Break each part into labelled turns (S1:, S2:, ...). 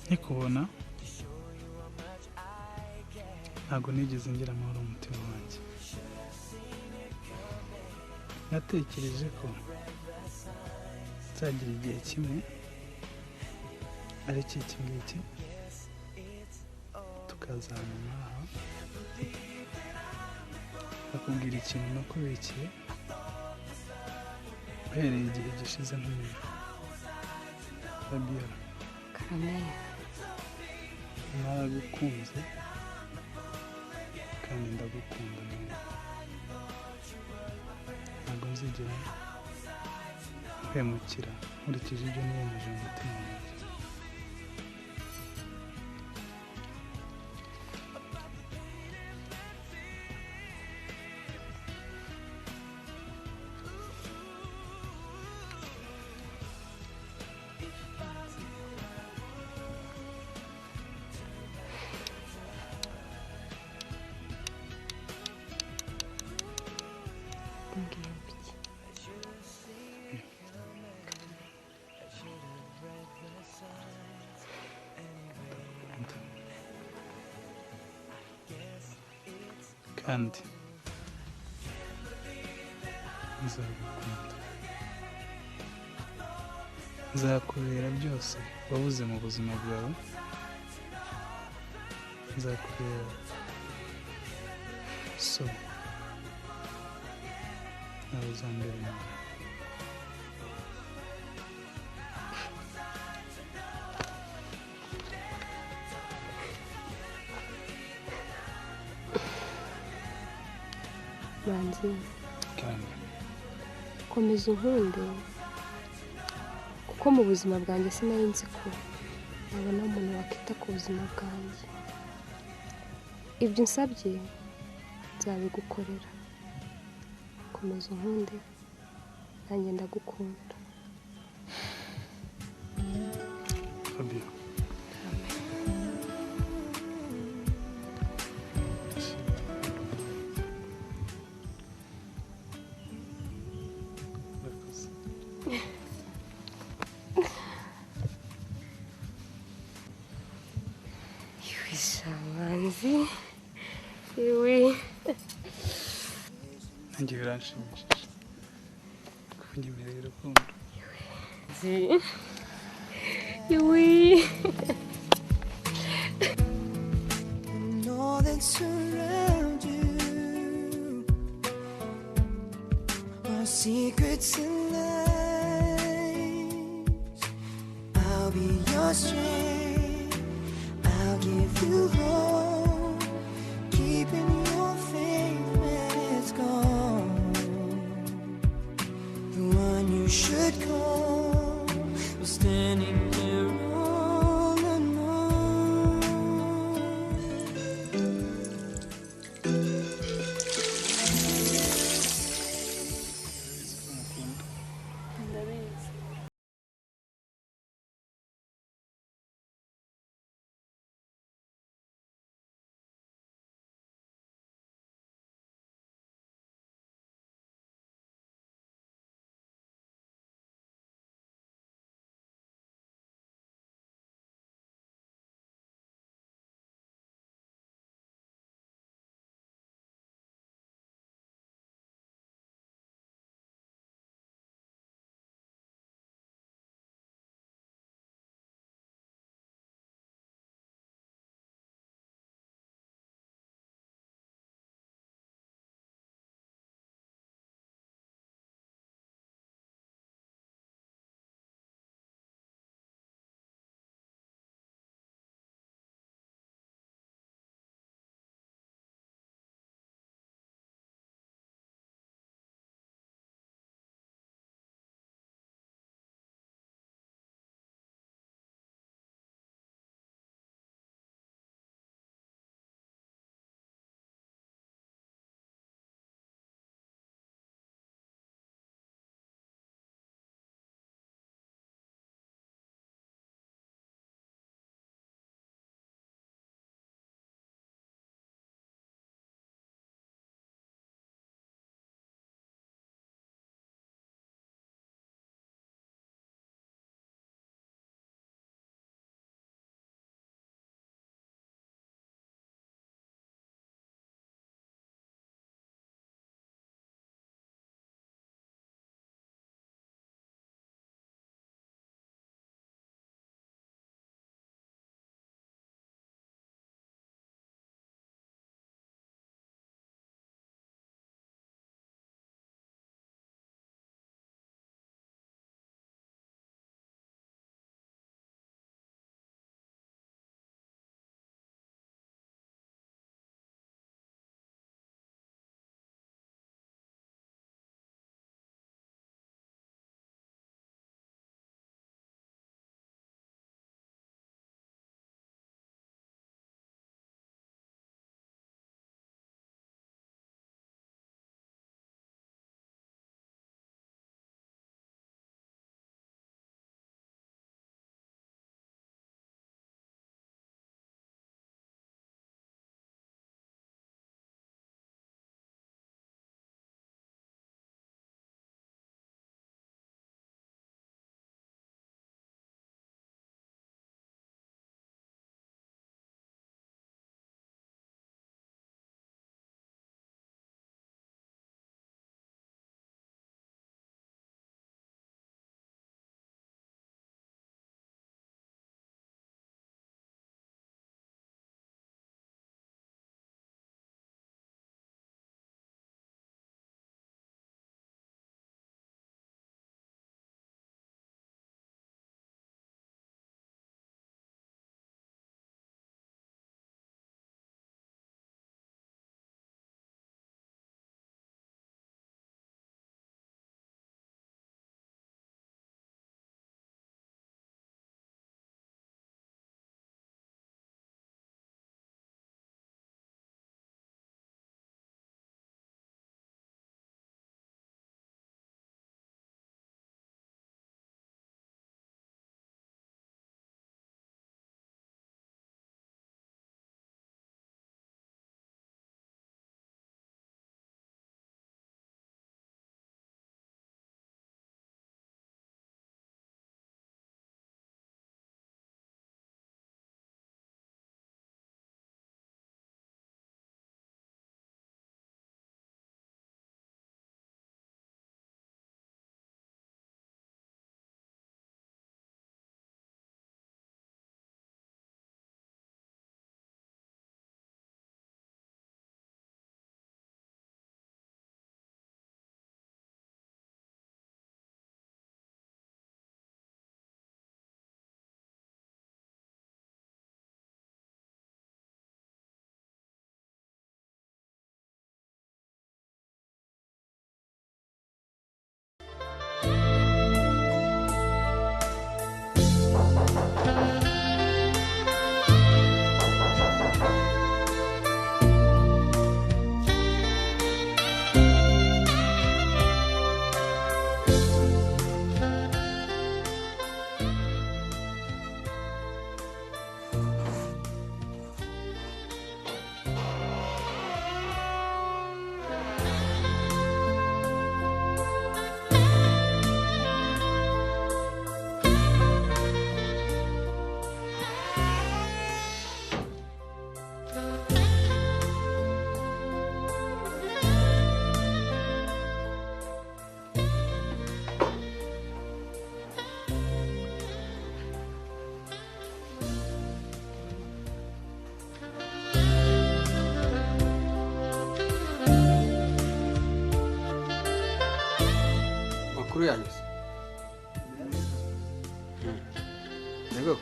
S1: nkikubona ntabwo nigeze ngira amahoro mu mutima wanjye. Natekereje ko nzagira igihe kimwe ari iki ngiki tukazamenya aha bakubwira ikintu nakubikiye uhereye igihe gishize ntumenya. Fabiola,
S2: Kamera,
S1: naragukunze kandi ndagukunda nawe. Ntabwo nzigera mpemukira nkurikije ibyo niyemeje mu mutima wanjye.
S2: mbwira iki?
S1: Kandi nzagukunda, nzakubera byose wabuze mu buzima bwawe. Nzakubera so nawe uzambera mama.
S2: Manzi,
S1: Kandi
S2: komeza unkunde kuko mu buzima bwanjye sinari nzi ko nabona umuntu wakita ku buzima bwanjye. Ibyo unsabye nzabigukorera. Komeza unkunde nanjye ndagukunda.
S1: Fabio, urakoze.
S2: Iwe Shamanzi, iwe
S1: Nanjye biranshimishije kunyemerera urukundo.
S2: iwe
S3: All that surround you are secrets and lies. I'll be your strength, I'll give you hope, keeping your faith when it's gone. The one you should call was standing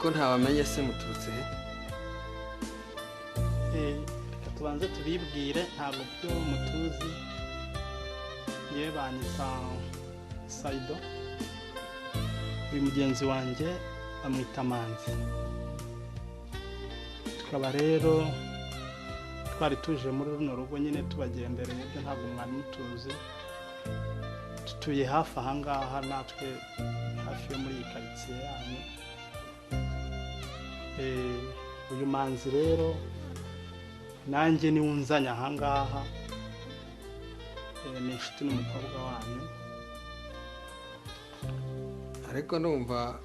S4: ko ntabamenye se muturutse he?
S5: Reka tubanze tubibwire ntabwo byo mutuzi. Yewe banyita Saido, uyu mugenzi wanjye bamwita Manzi. Tukaba rero twari tuje muri runo rugo nyine tubagendereye, byo ntabwo mwari mutuzi. Tutuye hafi ahangaha natwe, hafi yo muri iyi karitsiye yanyu. Uyu Manzi rero nanjye niwe unzanye ahangaha, ni inshuti n'umukobwa wanyu.
S4: Ariko numva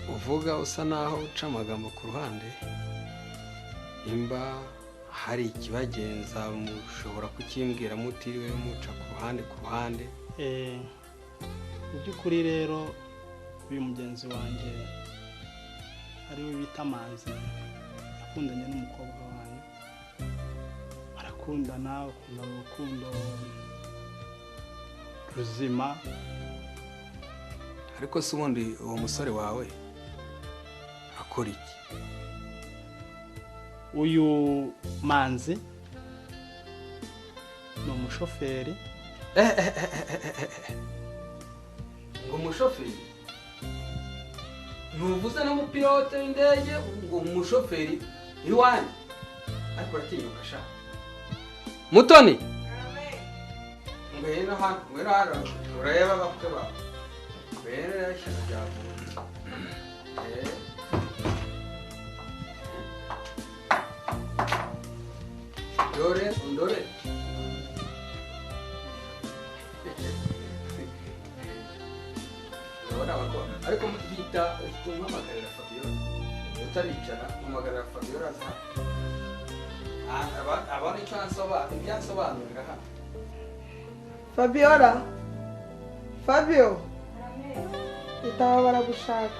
S4: uvuga usa naho uca amagambo ku ruhande. Nimba hari ikibagenza mushobora kukimbwira mutiriwe muca ku ruhande.
S5: Mu by'ukuri rero uyu mugenzi wanjye ariwe bita Manzi yakundanye n'umukobwa wanyu, barakundana, bakundana urukundo ruzima.
S4: Ariko se ubundi uwo musore wawe akora iki?
S5: Uyu Manzi ni umushoferi.
S4: Ngo umushoferi? Ntuvuze n'umupilote w'indege, ngo umushoferi iwanyu? Ariko uratinyuka sha Mutoni? Ngwino hano ureba abakwe bawe. Ngwino ishyaka ryawe. Ndore ariko bita umuhamagarira Fabiola, utaricara umuhamagarira Fabiola aza abona icyo ansobanurira hano.
S6: Fabio, itaba baragushaka.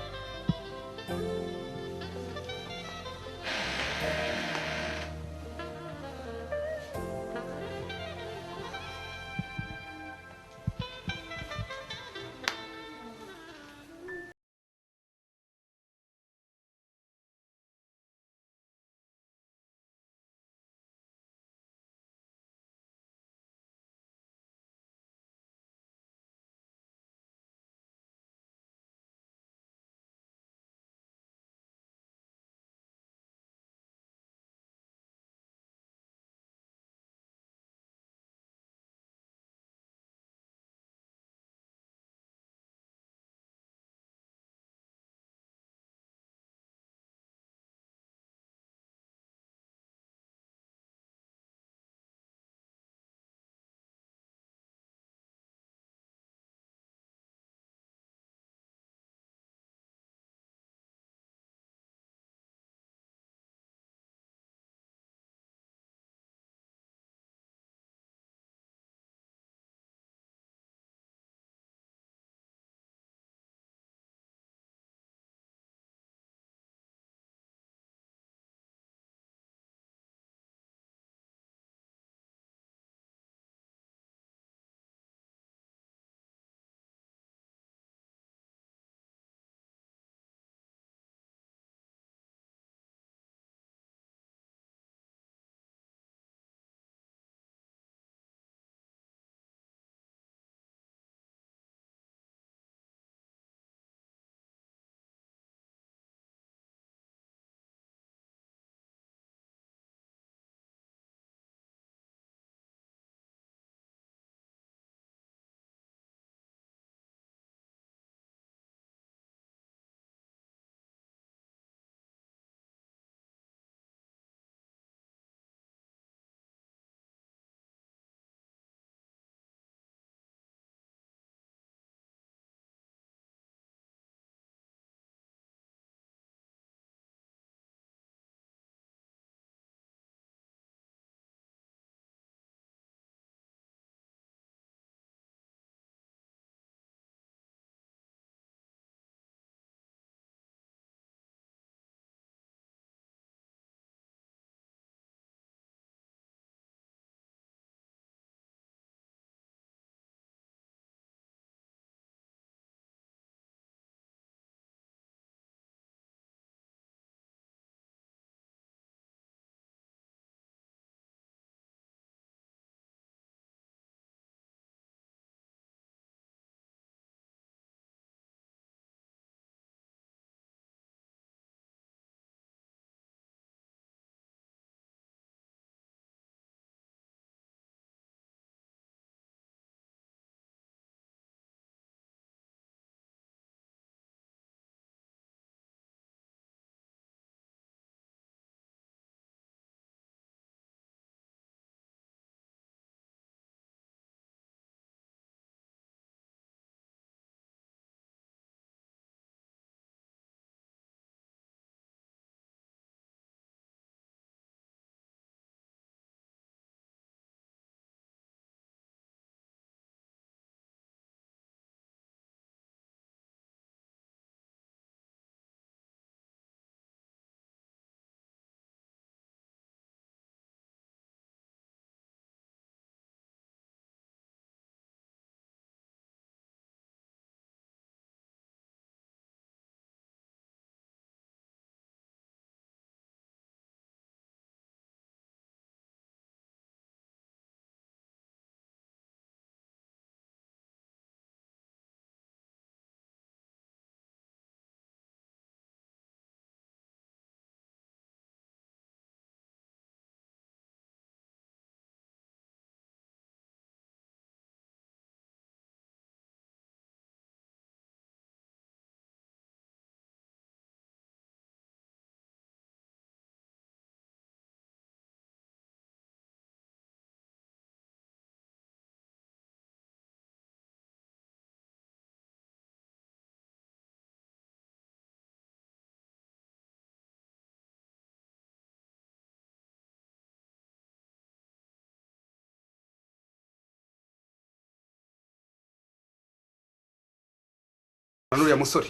S7: nuriya musore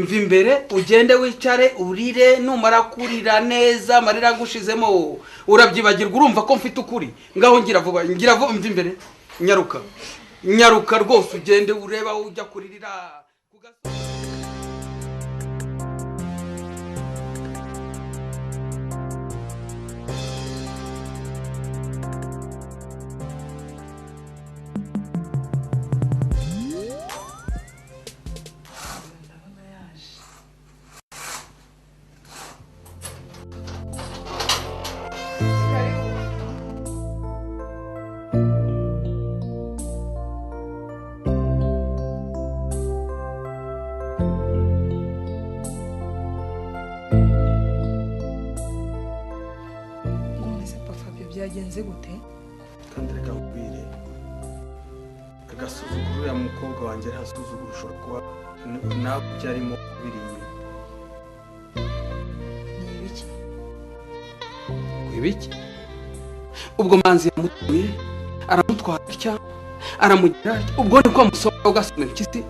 S7: mva imbere ugende wicare urire numara kurira neza amarira gushizemo urabyibagirwa urumva ko mfite ukuri ngaho ngira vuba mva imbere nyaruka rwose ugende ureba ujya kuririra
S6: byagenze gute
S7: kandi reka nkubwire agasuzuguro ya mukobwa wanjye ari hasuzuguro ushobora kuba nawe byarimo biri inyuma ni ibiki ubwo manzi yamutuye aramutwara atya aramugira ubwo ni ko amusohoka ugasoma impyisi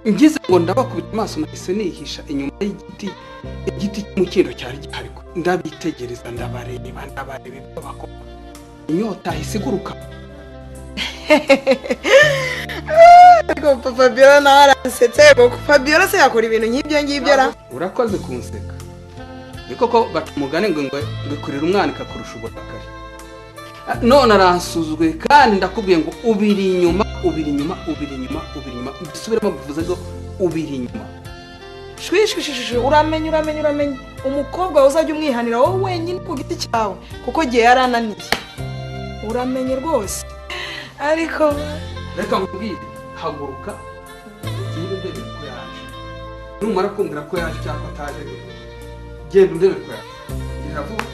S7: ngize ngo ndabakubita amaso nahise nihisha inyuma y'igiti cy'umukindo cyari gihari ndabitegereza ndabareba ibyo bakora inyota isiguruka
S6: ariko Fabiola nawe arasetse ngo Fabiola se yakora ibintu nk'ibyo ngibyo ra
S7: urakoze kunseka niko ko batumugane ngo bikurira umwana ikakurusha uburakari none aransuzwe kandi ndakubwiye ngo ubiri inyuma bisubiremo bivuze ngo ubiri inyuma
S6: shwishwishishije uramenye umukobwa uzajya umwihanira wowe wenyine ku giti cyawe kuko gihe yarananiye uramenye rwose ariko
S7: reka nkubwire haguruka ugende ndebe ko yaje numara kumbwira ko yaje cyangwa ataje genda ndebe ko yaje gira vuba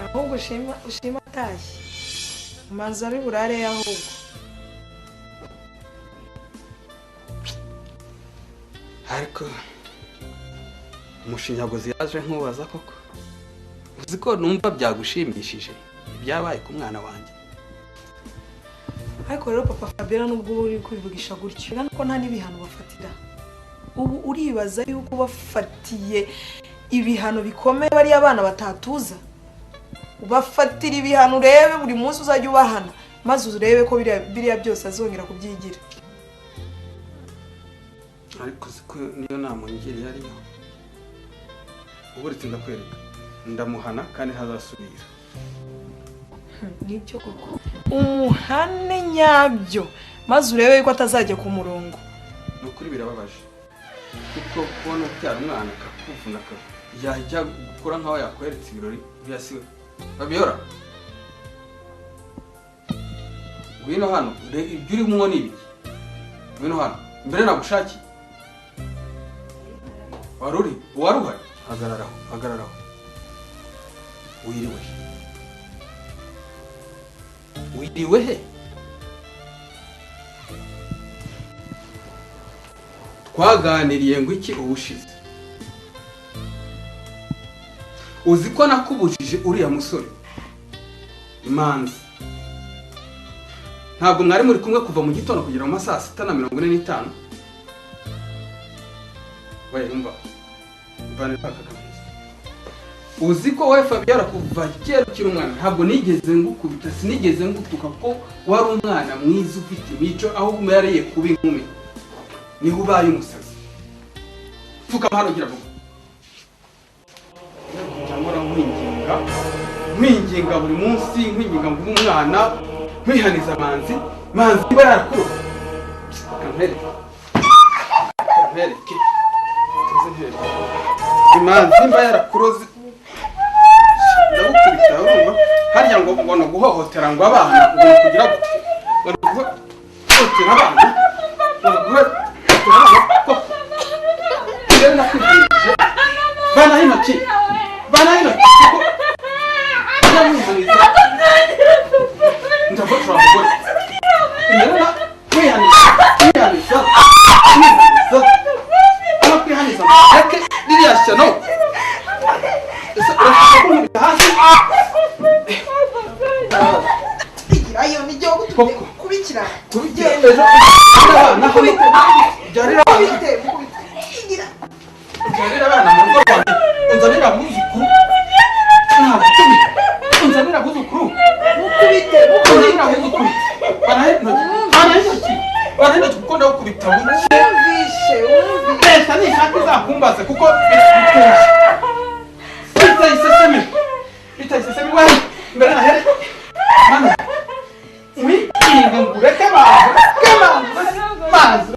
S6: ahubwo ushima atashye umanza ari burare ahubwo
S7: ariko umushinyaguzi yaje nkubaza koko uzi ko numva byagushimishije ibyabaye ku mwana wanjye
S6: ariko rero papa Fabiola nubwo uri kubivugisha gutyo urabona ko nta n'ibihano bafatira ubu uribaza yuko bafatiye ibihano bikomeye bari abana batatuza ubafatira ibihano urebe buri munsi uzajya ubahana maze urebe ko biriya byose azongera kubyigira
S7: ariko siko niyo nama ngiri yariyo uburetse ndakwereka ndamuhana kandi hazasubira
S6: nibyo koko umuhane nyabyo maze urebe yuko atazajya ku murongo
S7: nukuri birababaje kuko kubona ubyara umwana akakuvuna yajya gukora nkaho yakweretse ibirori byasiwe Fabiola ngwino hano ibyo urimo ni ibiki ngwino hano mbere nagushakiye waruri waruhari hagararaho wiriwe he twaganiriye ngo iki ubushize uzi ko nakubujije uriya musore Imanzi ntabwo mwari muri kumwe kuva mu gitondo kugera mu masaha 6:45 waye umva bane pakakameza uzi ko we Fabiola kuva kera ukiri umwana ntabwo nigeze ngukubita sinigeze ngutuka ko wari umwana mwiza ufite imico aho umuyariye kuba inkumi ni ubaye umusazi fuka hano gira vuba cyangwa nkwinginga buri munsi nkwinginga ngo umwana mwihaniza manzi barakuru kampereke imanzi mba yarakuroze ndagukubita urumva harya ngo no guhohotera ngo abana ngo kugira ngo guhohotera abana rero nakwigishije bana hino ki umugore ndabona kwihaniza no kwihaniza reke ririya shyano ese urashaka kunkubita hasi
S6: ayo ni byo kubikira
S7: ejo naho byarira abana mu rugo rwanjye unzanira abuzukuru unzanira abuzukuru unzanira abuzukuru barahita kuko ndawukubita buke leta nishaka izakumbaze kuko bitayiseseme we mbere na here mana wikinga ngo ureke mazi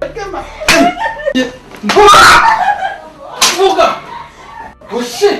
S7: vuga oshi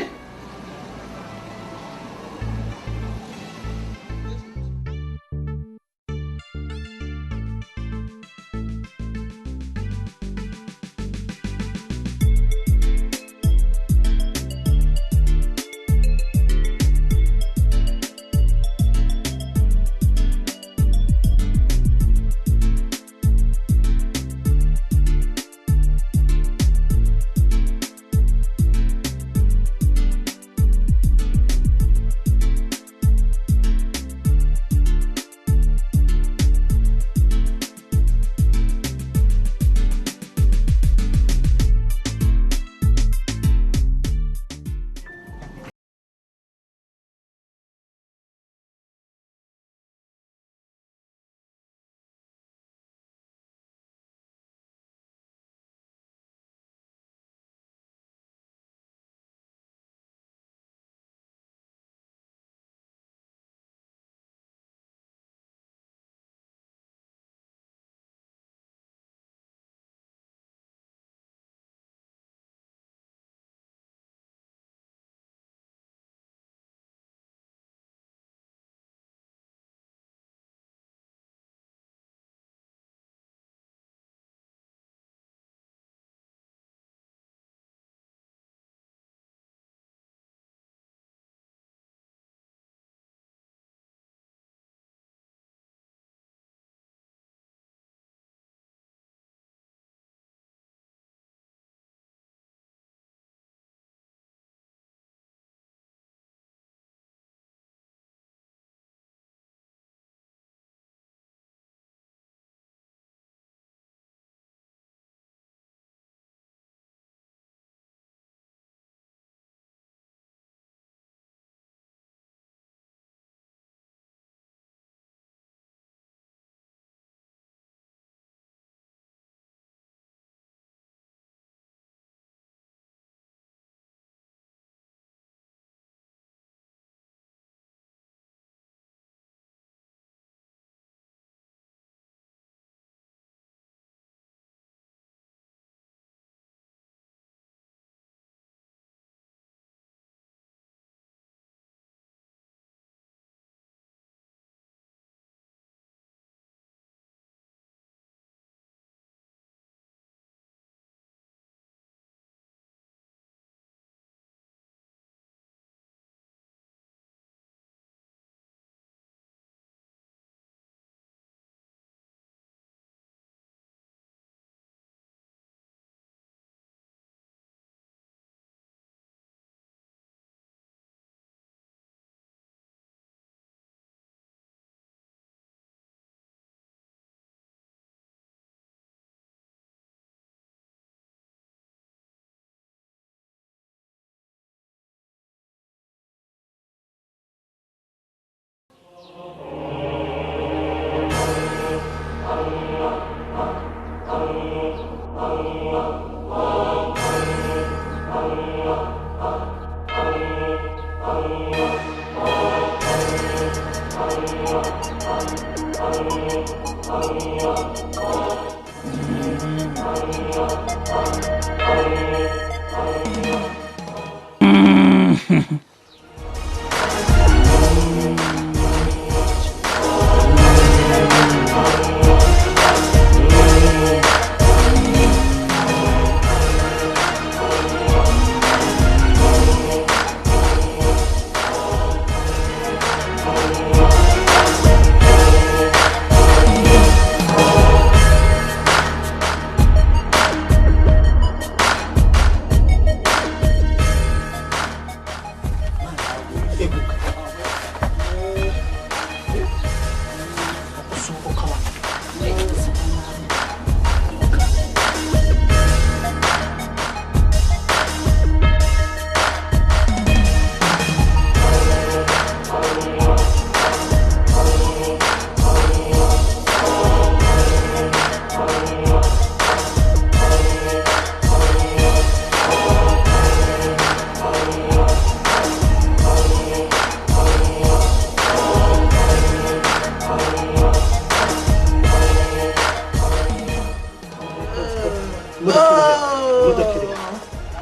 S5: imodoka iri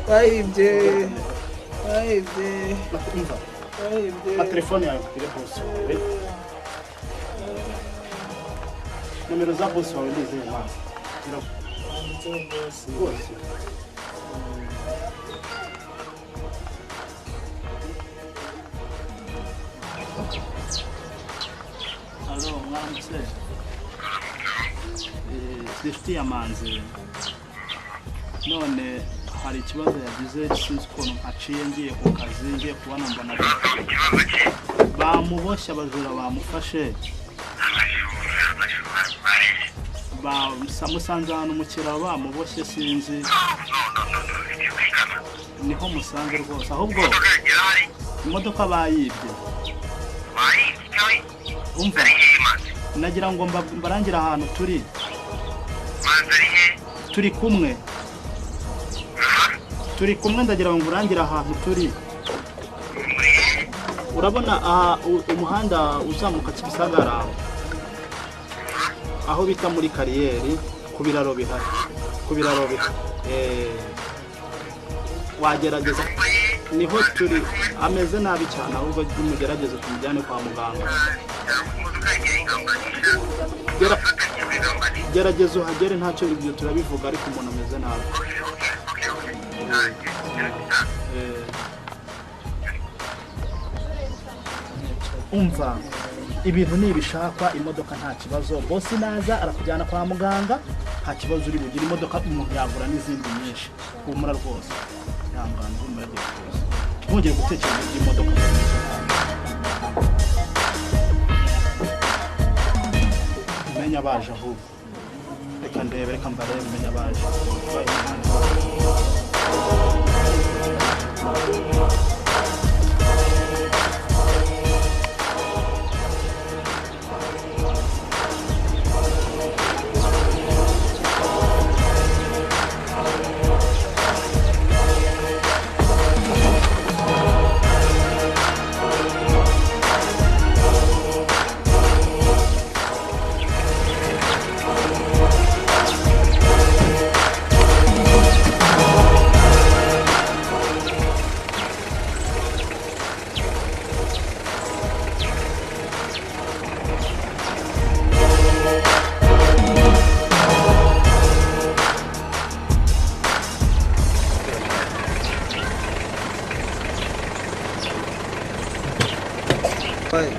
S1: bayibye bayibye
S5: umva
S1: bayibye
S5: na telefone yawe kuri boss wawe nomero za boss wawe ni izihe mazi rwose alo mwaramutse zifitiye amanzi none hari ikibazo yagize sinzi ukuntu mpaciye ngiye ku kazi ngiye kubona mbona bamuboshye abajura bamufashe musanze ahantu mu kiraro bamuboshye sinzi niho musanze rwose ahubwo imodoka bayibye umva nagira ngo mbarangire ahantu turi kumwe ndagira ngo urangire ahantu turi urabona umuhanda uzamuka Kimisagara aho bita muri kariyeri ku biraro bihari wagerageza niho turi ameze nabi cyane ahubwo mugerageze tumujyane kwa muganga gerageza uhagere ntacyo ibyo turabivuga ariko umuntu ameze nabi umva ibintu nibishakwa imodoka nta kibazo bosi naza arakujyana kwa muganga nta kibazo uri bugire imodoka umuntu yagura n'izindi nyinshi humura rwose yangana humura rwose ntugire gutekereza iby'imodoka menya baje ahubwo reka ndebe reka mbarebe menya baje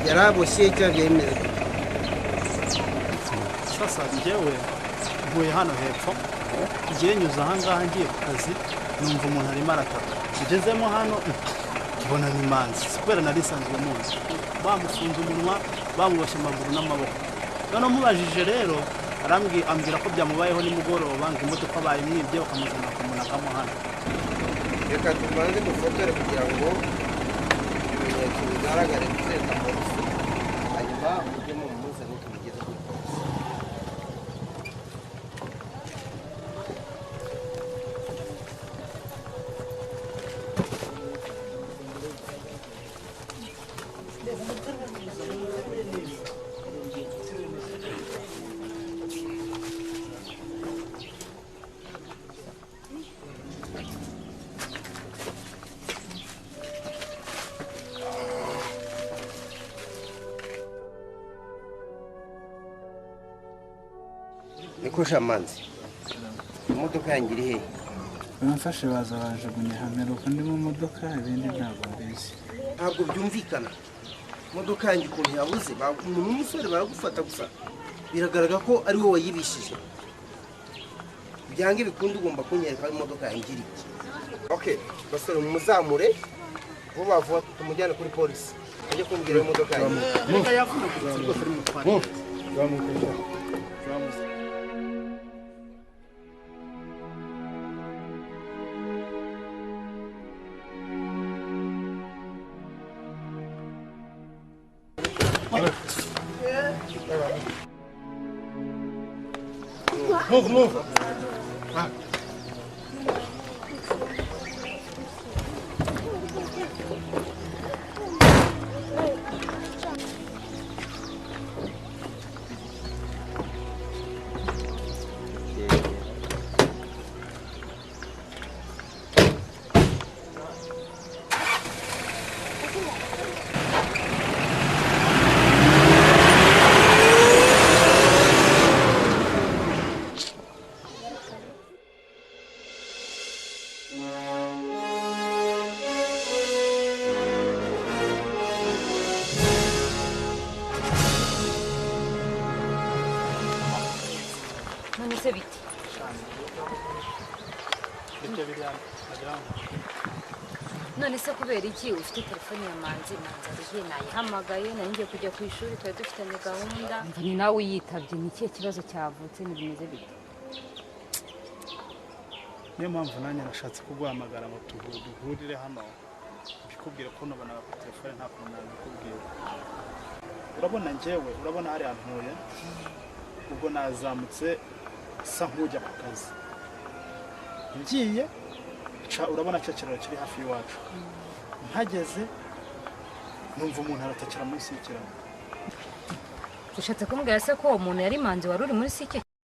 S8: yaraboshye icyo byemeye
S5: sasa njyewe mvuye hano hepfo ngiye nyuze ahangaha ngiye ku kazi numva umuntu arimo arataka tugezemo hano mbona ni manzi kubera nari isanzwe muzi bamufunze umunwa bamuboshye amaguru n'amaboko none mubajije rero ambwira ko byamubayeho nimugoroba ngo imodoka bayimwibye bakamuzana bakamunagamo hano
S8: reka tubanze dufotore kugira ngo ibimenyetso bigaragare kuzereka polisi hanyuma mujye mu muzane tubigeze kuri polisi niko shamanzi imodoka yanjye iri hehe
S1: bamfashe baza bajugunya hameruka ndi mu modoka ibindi ntabwo mbizi
S8: ntabwo byumvikana imodoka yanjye ukuntu yabuze umuntu w'umusore baragufata gusa biragaragara ko ari wowe wayibishije byange bikunda ugomba kunyereka aho imodoka yanjye iri okay basore mumuzamure vuba vuba tumujyane kuri polisi ajye kumbwira imodoka yanjye
S5: reka yavuga rwose ari mutware
S8: Move.
S9: bimeze biti
S5: ibyo biriya nagira ngo
S9: none se kubera iki ufite telefone ya manzi arihe nayihamagaye nari ngiye kujya ku ishuri twari dufitanye gahunda ni nawe uyitabye ni ikihe kibazo cyavutse bimeze biti
S5: niyo mpamvu nanjye nashatse kuguhamagara ngo duhurire hano mbikubwire ko nabona ku telefone nta kuntu nabikubwira urabona njyewe urabona hariya ntuye ubwo nazamutse sa nk'ujya ku kazi ngiye urabona cyo kiraro kiri hafi y'iwacu mpageze numva umuntu aratakira munsi y'ikiraro
S9: ushatse kumbwira se ko uwo muntu yari manzi wari uri munsi y'iki